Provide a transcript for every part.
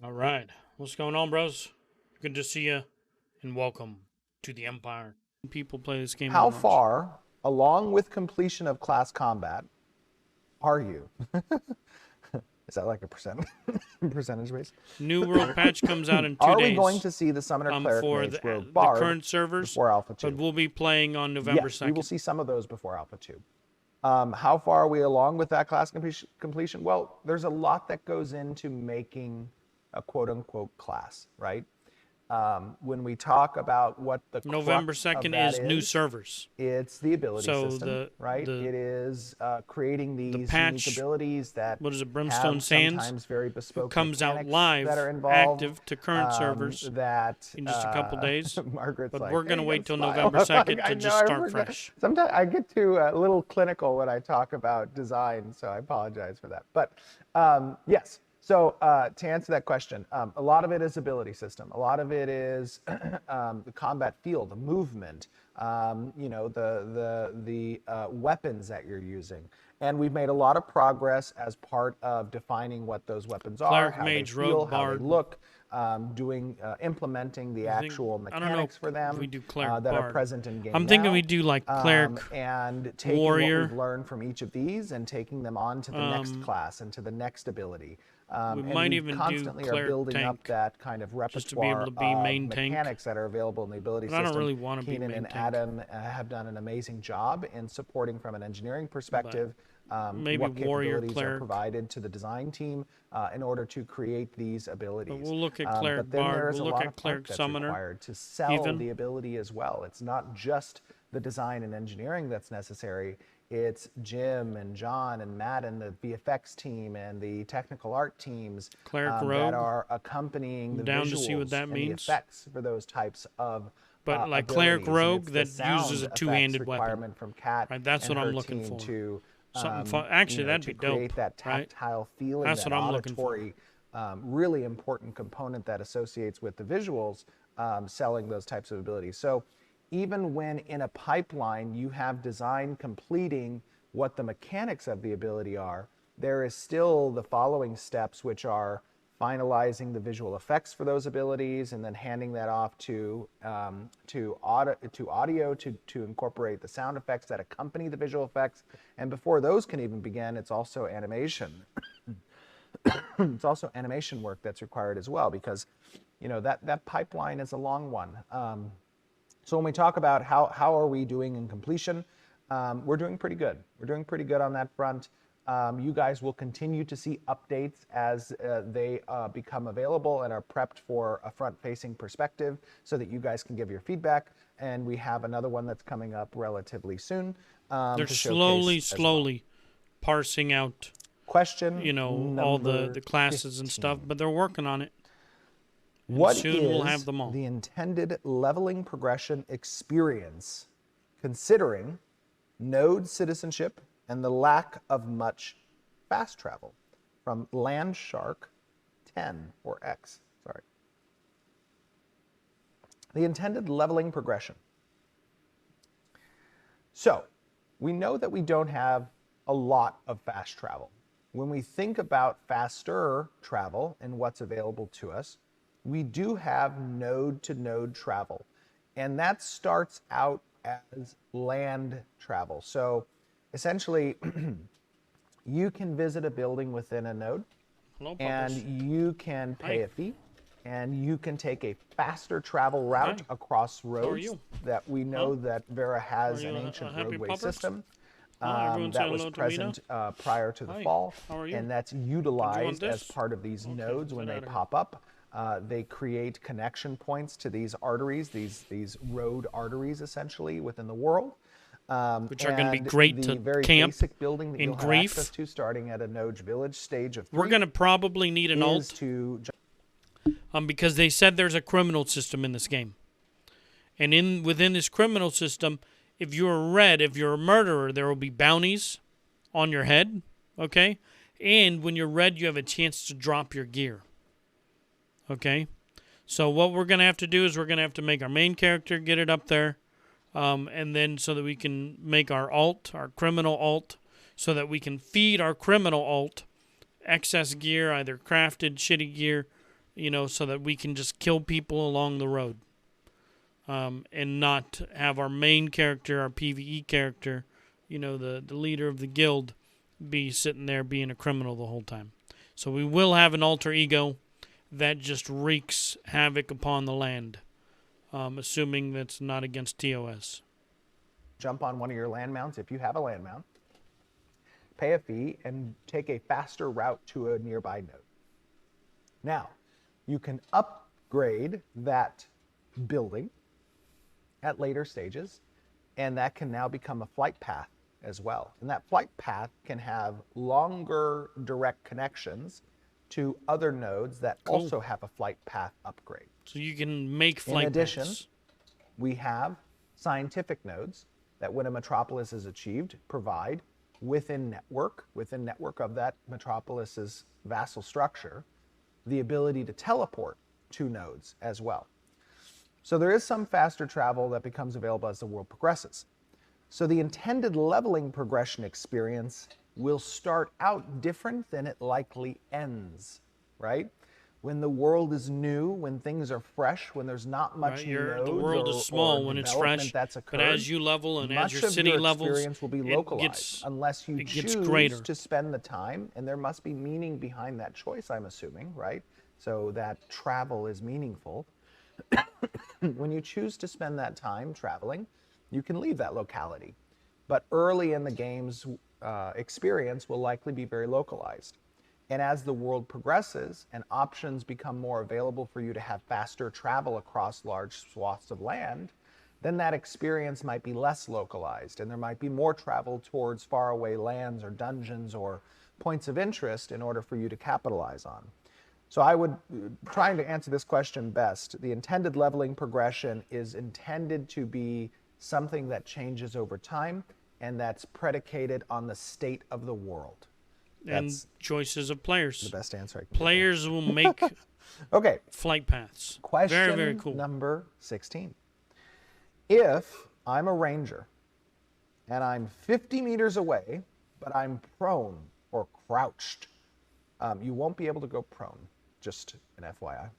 All right. What's going on, bros? Good to see you, and welcome to the Empire. People play this game How that much. far, along with completion of class combat, are you? Is that like a percentage base? New world patch comes out in 2 Are days. we going to see the Summoner Cleric for Mage the Rogue Bard current servers before Alpha 2? But we'll be playing on November Yes, 2nd. we will see some of those before Alpha 2. How far are we along with that class completion? Well, there's a lot that goes into making a quote-unquote class, right? When we talk about what the November crux of 2nd that is new servers. it's the ability So system, right? It is creating these patch, unique abilities that what is it, Brimstone have Sands, sometimes very bespoke comes out mechanics live, that are involved, active to current servers that in just a couple days. Margaret's But like, we're going to "Hey, wait till smile." November I'm like, 2nd I to know, just I start forget. fresh. Sometimes I get too a little clinical when I talk about design, so I apologize for that. But yes. So to answer that question, a lot of it is ability system. A lot of it is the combat feel, the movement, the weapons that you're using. And we've made a lot of progress as part of defining what those weapons are, Cleric, how Mage, they feel, Rogue, how Bard. they look, implementing the actual mechanics for them we do Cleric, that are Bard. present in game I'm thinking now. we do like Cleric, And taking Warrior. what we've learned from each of these and taking them on to the next class and to the next ability. We And might we even do constantly are Cleric building up tank, that kind of just to be able repertoire to be of main tank. mechanics that are available in the ability But I system. don't really want to be Keenan main and tank. Adam have done an amazing job in supporting from an engineering perspective maybe what Warrior, capabilities are Cleric. provided to the design team in order to create these abilities. But we'll look at Cleric, but then Bard. there is We'll a look lot at of Cleric, part that's Summoner. required to sell even. the ability as well. It's not just the design and engineering that's necessary. It's Jim and John and Matt and the VFX team and the technical art teams Cleric that Rogue. are accompanying the Down visuals to see what that and means. the effects for those types of But like Cleric abilities. And Rogue it's that the sound uses a effects two-handed weapon. requirement from Kat Right, that's and what I'm her looking team for. to Something fun. Actually, that'd to be create dope, that right? tactile feeling, That's that what I'm looking for. auditory, really important component that associates with the visuals, selling those types of abilities. So even when in a pipeline you have design completing what the mechanics of the ability are, there is still the following steps, which are finalizing the visual effects for those abilities and then handing that off to audio to incorporate the sound effects that accompany the visual effects. And before those can even begin, it's also animation. It's also animation work that's required as well, because that pipeline is a long one. So when we talk about how are we doing in completion, we're doing pretty good. We're doing pretty good on that front. You guys will continue to see updates as they become available and are prepped for a front-facing perspective so that you guys can give your feedback. And we have another one that's coming up relatively soon. They're to slowly parsing out, question all the classes 15. and stuff, but they're working on it. And What soon is we'll have them all. the intended leveling progression experience, considering node citizenship and the lack of much fast travel? From Landshark 10 or X, sorry. The intended leveling progression. So, we know that we don't have a lot of fast travel. When we think about faster travel and what's available to us, we do have node-to-node travel, and that starts out as land travel. So essentially, you can visit a building within a node, Hello, and Bubbles. you can pay Hi. a fee, and you can take a faster travel route Hi. across roads you? that we know that Vera has Are an you a ancient happy roadway puppers? system. Everyone say That was hello to present prior to the Hi. fall, How are you? and that's utilized as this? part of these nodes when get they outta here. pop up. They create connection points to these arteries, these road arteries essentially within the world. Which are gonna be and great the to very camp basic building that in you'll have Grief. access to starting at a Node Village stage of 3 We're going to probably need an is alt, to because they said there's a criminal system in this game. And within this criminal system, if you're red, if you're a murderer, there will be bounties on your head, okay? And when you're red, you have a chance to drop your gear, okay? So what we're going to have to do is we're going to have to make our main character get it up there, and then so that we can make our alt, our criminal alt, so that we can feed our criminal alt excess gear, either crafted, shitty gear, so that we can just kill people along the road, and not have our main character, our PvE character, the leader of the guild, be sitting there being a criminal the whole time. So we will have an alter ego that just wreaks havoc upon the land, assuming that's not against TOS. Jump on one of your land mounts if you have a land mount, pay a fee, and take a faster route to a nearby node. Now, you can upgrade that building at later stages, and that can now become a flight path as well. And that flight path can have longer direct connections to other nodes that also have a flight path upgrade. So you can make flight paths. In addition, we have scientific nodes that when a metropolis is achieved, provide within network of that metropolis's vassal structure, the ability to teleport to nodes as well. So there is some faster travel that becomes available as the world progresses. So the intended leveling progression experience will start out different than it likely ends, right? When the world is new, when things are fresh, when there's not much nodes, the world is small when it's fresh, that's occurred, but as you level and as your city levels, experience will be localized unless you choose to spend the time, and there must be meaning behind that choice, I'm assuming, right? So that travel is meaningful. When you choose to spend that time traveling, you can leave that locality. But early in the game's experience will likely be very localized. And as the world progresses and options become more available for you to have faster travel across large swaths of land, then that experience might be less localized, and there might be more travel towards faraway lands or dungeons or points of interest in order for you to capitalize on. So I would, trying to answer this question best, the intended leveling progression is intended to be something that changes over time, and that's predicated on the state of the world. And choices of players. The best answer I can Players will make okay. flight paths. Question very, very cool. Number 16. If I'm a ranger and I'm 50 meters away, but I'm prone or crouched, you won't be able to go prone, just an FYI.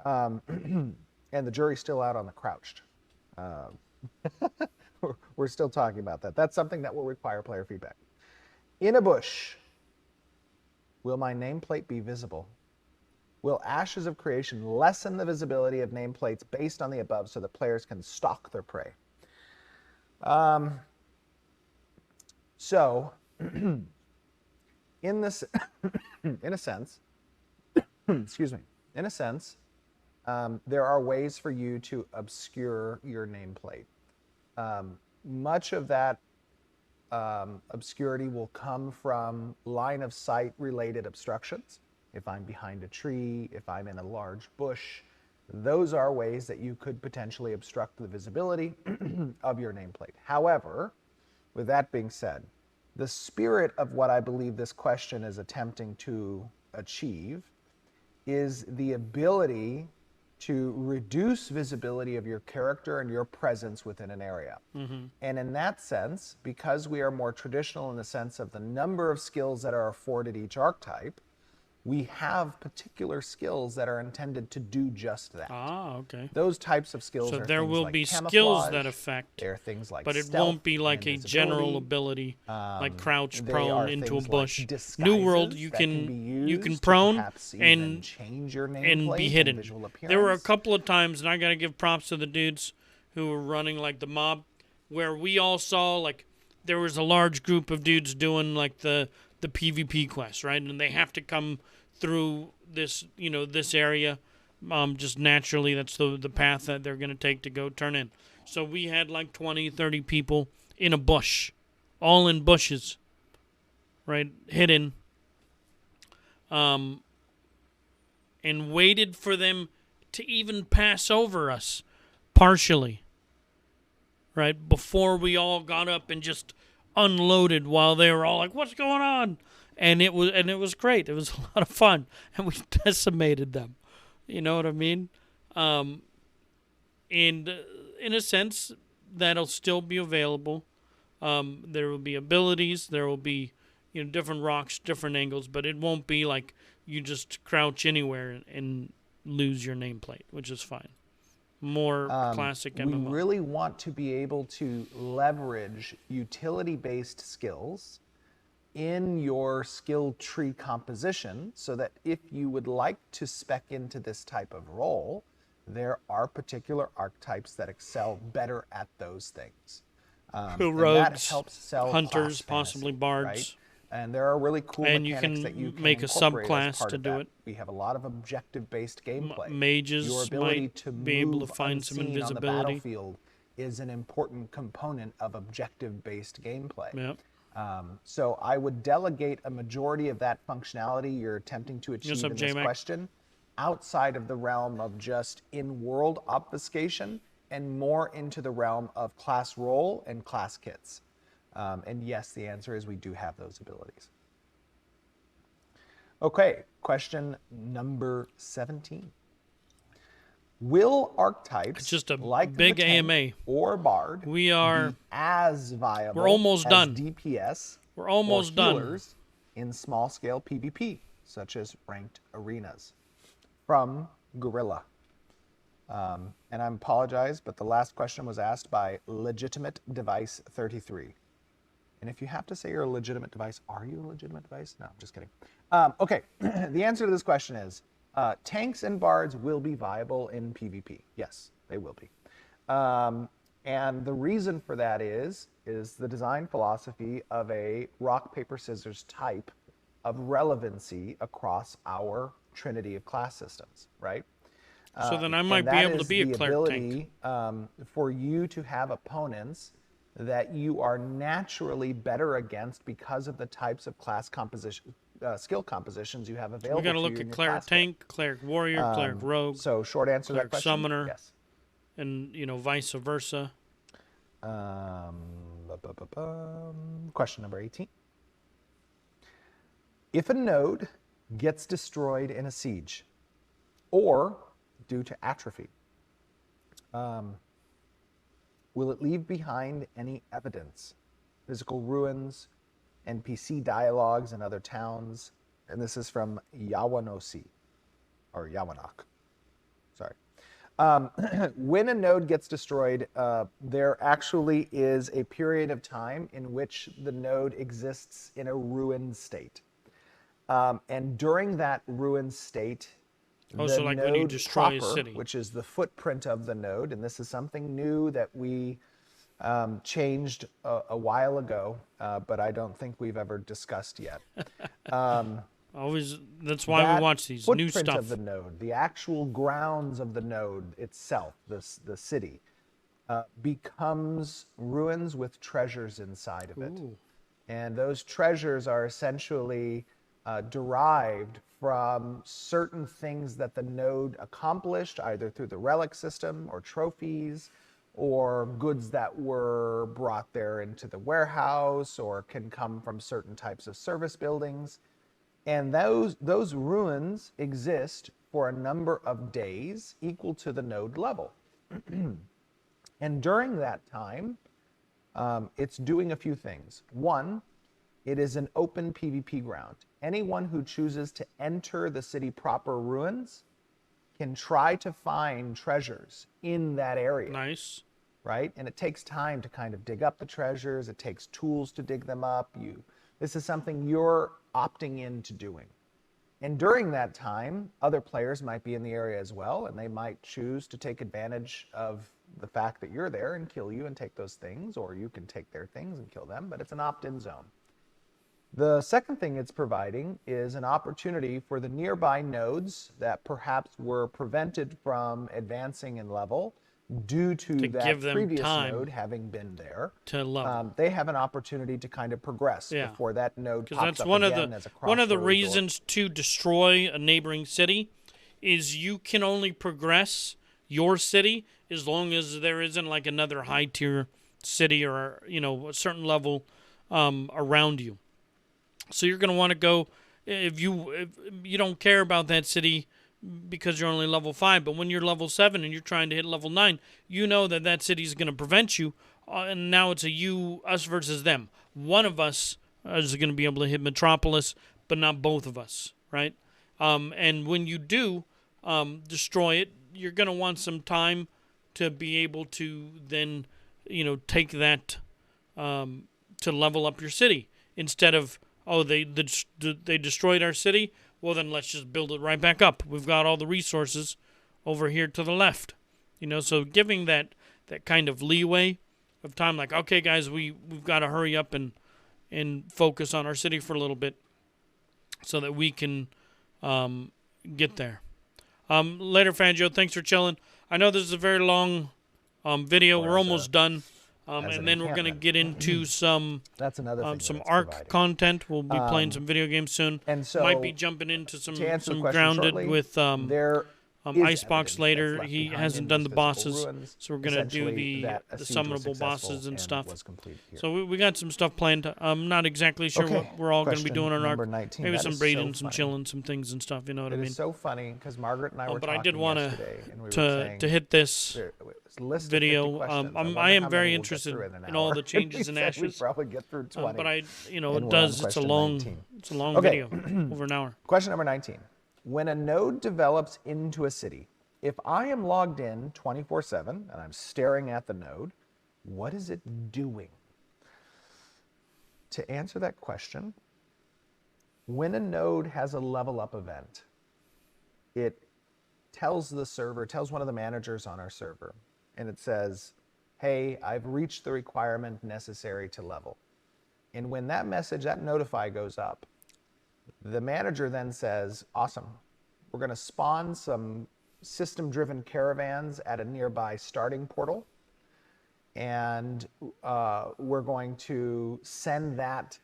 And the jury's still out on the crouched. We're still talking about that. That's something that will require player feedback. In a bush, will my nameplate be visible? Will Ashes of Creation lessen the visibility of nameplates based on the above so that players can stalk their prey? So, in this, in a sense, excuse me, in a sense, there are ways for you to obscure your nameplate. Much of that obscurity will come from line of sight related obstructions. If I'm behind a tree, if I'm in a large bush, those are ways that you could potentially obstruct the visibility of your nameplate. However, with that being said, the spirit of what I believe this question is attempting to achieve is the ability to reduce visibility of your character and your presence within an area. Mm-hmm. And in that sense, because we are more traditional in the sense of the number of skills that are afforded each archetype, we have particular skills that are intended to do just that. Ah, okay. Those types of skills so are there things will like be camouflage, skills that affect. There are things like but it stealth won't be like a general ability, like crouch prone into a bush. Like New World, you can prone and change your and be hidden. There were a couple of times, and I gotta give props to the dudes who were running like the mob, where we all saw like there was a large group of dudes doing like the PvP quest, right? And they have to come through this, this area, just naturally. That's the path that they're going to take to go turn in. So we had like 20, 30 people in a bush, all in bushes, right, hidden, and waited for them to even pass over us, partially, right, before we all got up and just unloaded while they were all like, what's going on? And it was great. It was a lot of fun, and we decimated them. You know what I mean? And in a sense, that'll still be available. There will be abilities. There will be different rocks, different angles, but it won't be like you just crouch anywhere and lose your nameplate, which is fine. More classic We MMO. really want to be able to leverage utility-based skills in your skill tree composition so that if you would like to spec into this type of role, there are particular archetypes that excel better at those things. And that Rogues, helps sell hunters, class possibly fantasy, bards. right? And there are really cool And you mechanics can that you can make a incorporate as subclass part to of do that. it. We have a lot of objective-based gameplay. Mages Your ability might to be able to move find some unseen on the invisibility. battlefield is an important component of objective-based gameplay. Yep. So I would delegate a majority of that functionality you're attempting to achieve up, in this J-Mac? question outside of the realm of just in-world obfuscation and more into the realm of class role and class kits. And yes, the answer is we do have those abilities. Okay, question number 17. Will archetypes It's just a like big the tank AMA. or bard We are be as viable we're almost as done. DPS We're almost or done. healers in small-scale PvP, such as ranked arenas? From Gorilla. And I apologize, but the last question was asked by Legitimate Device 33. And if you have to say you're a legitimate device, are you a legitimate device? No, I'm just kidding. Okay, the answer to this question is tanks and bards will be viable in PvP. Yes, they will be. And the reason for that is the design philosophy of a rock, paper, scissors type of relevancy across our trinity of class systems, right? So then I And might be that able to is be a the cleric ability, tank. for you to have opponents that you are naturally better against because of the types of class composition, skill compositions you have available. We got to to look you in at your cleric class kit. tank, cleric warrior, cleric rogue, So short answer to that cleric question, summoner. yes. and vice versa. Question number 18. If a node gets destroyed in a siege or due to atrophy, will it leave behind any evidence? Physical ruins, NPC dialogues in other towns? And this is from Yawanosi, or Yawanok. Sorry. When a node gets destroyed, there actually is a period of time in which the node exists in a ruined state. And during that ruined state, the so like when you node destroy a proper, city. which is the footprint of the node, and this is something new that we changed a while ago, but I don't think we've ever discussed yet. Always. That's why That we watch these new footprint stuff. of the node, the actual grounds of the node itself, the city, becomes ruins with treasures inside of it. Ooh. And those treasures are essentially derived from certain things that the node accomplished, either through the relic system or trophies, or goods that were brought there into the warehouse, or can come from certain types of service buildings. And those ruins exist for a number of days equal to the node level. And during that time, it's doing a few things. One, it is an open PvP ground. Anyone who chooses to enter the city proper ruins can try to find treasures in that area. Nice. Right? And it takes time to kind of dig up the treasures. It takes tools to dig them up. This is something you're opting into doing. And during that time, other players might be in the area as well, and they might choose to take advantage of the fact that you're there and kill you and take those things, or you can take their things and kill them, but it's an opt-in zone. The second thing it's providing is an opportunity for the nearby nodes that perhaps were prevented from advancing in level due to that give them previous time node having been there. to level. They have an opportunity to kind of progress Yeah. before that node Because pops that's up one of again the as a one of the crossroads or- reasons to destroy a neighboring city is you can only progress your city as long as there isn't like another high tier city or a certain level around you. So you're going to want to go if you don't care about that city because you're only level 5, but when you're level 7 and you're trying to hit level 9, you know that city is going to prevent you, and now it's us versus them. One of us is going to be able to hit Metropolis, but not both of us, right? And when you do, destroy it, you're going to want some time to be able to then, take that to level up your city instead of, oh, they destroyed our city. Well, then let's just build it right back up. We've got all the resources over here to the left. So giving that kind of leeway of time, like, okay, guys, we've got to hurry up and focus on our city for a little bit so that we can get there. Later, Fangio, thanks for chilling. I know this is a very long video. We're almost done. And then we're going to get into some That's another thing some that it's ARC providing. content. We'll be playing some video games soon. And so, might be jumping into some question Grounded shortly, with there is Icebox evidence later. that's left He behind hasn't in done these the physical bosses, ruins, so we're going to do essentially the that a siege was summonable successful bosses and stuff. was completed here. So we got some stuff planned. I'm not exactly sure Okay, what we're all going to be question doing on number ARC. 19. Maybe That some is breeding, so some funny. chilling, some things and stuff. You know what I It mean? is so funny because Margaret and I were But I talking did want yesterday, and we were to saying hit this there was a list of 50 video. questions. I wonder am how very many we'll get interested through in in all hour. the changes We and said we'd ashes. probably get through 20. But And it we're on does. It's a question long, 19. it's a long Okay. video, over an hour. Question number 19. When a node develops into a city, if I am logged in 24/7 and I'm staring at the node, what is it doing? To answer that question, when a node has a level up event, it tells the server, tells one of the managers on our server, and it says, hey, I've reached the requirement necessary to level. And when that message, that notify goes up, the manager then says, awesome, we're going to spawn some system-driven caravans at a nearby starting portal, and we're going to send that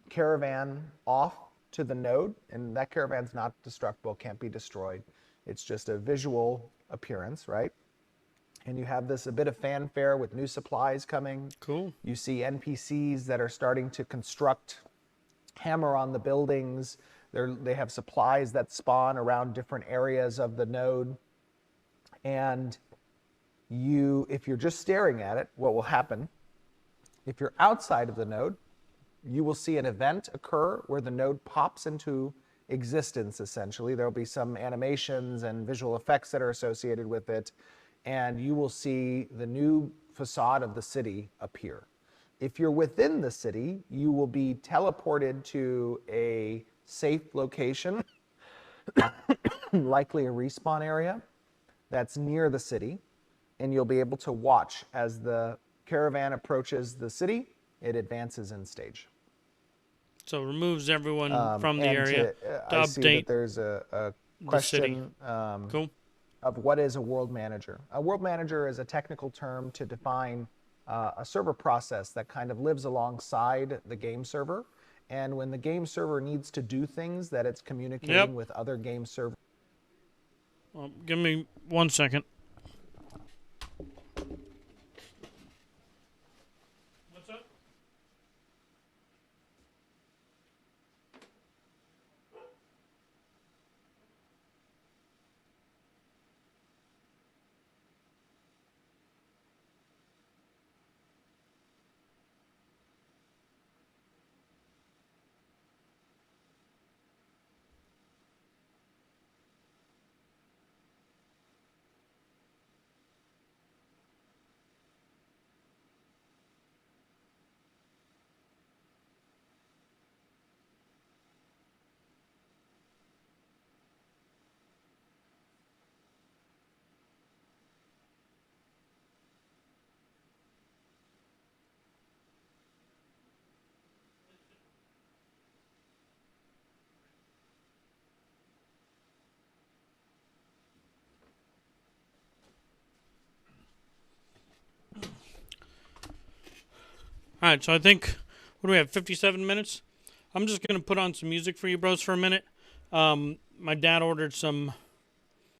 caravan off to the node, and that caravan's not destructible, can't be destroyed. It's just a visual appearance, right? And you have this a bit of fanfare with new supplies coming. Cool. You see NPCs that are starting to construct, hammer on the buildings. They have supplies that spawn around different areas of the node. And if you're just staring at it, what will happen? If you're outside of the node, you will see an event occur where the node pops into existence, essentially. There'll be some animations and visual effects that are associated with it, and you will see the new facade of the city appear. If you're within the city, you will be teleported to a safe location, likely a respawn area that's near the city, and you'll be able to watch as the caravan approaches the city. It advances in stage. So it removes everyone from the And area to I see that update there's a the city. question Cool. of what is a world manager. A world manager is a technical term to define a server process that kind of lives alongside the game server. And when the game server needs to do things that it's communicating with other game servers. Give me 1 second. What's up? All right, so I think, what do we have, 57 minutes? I'm just going to put on some music for you bros for a minute. My dad ordered some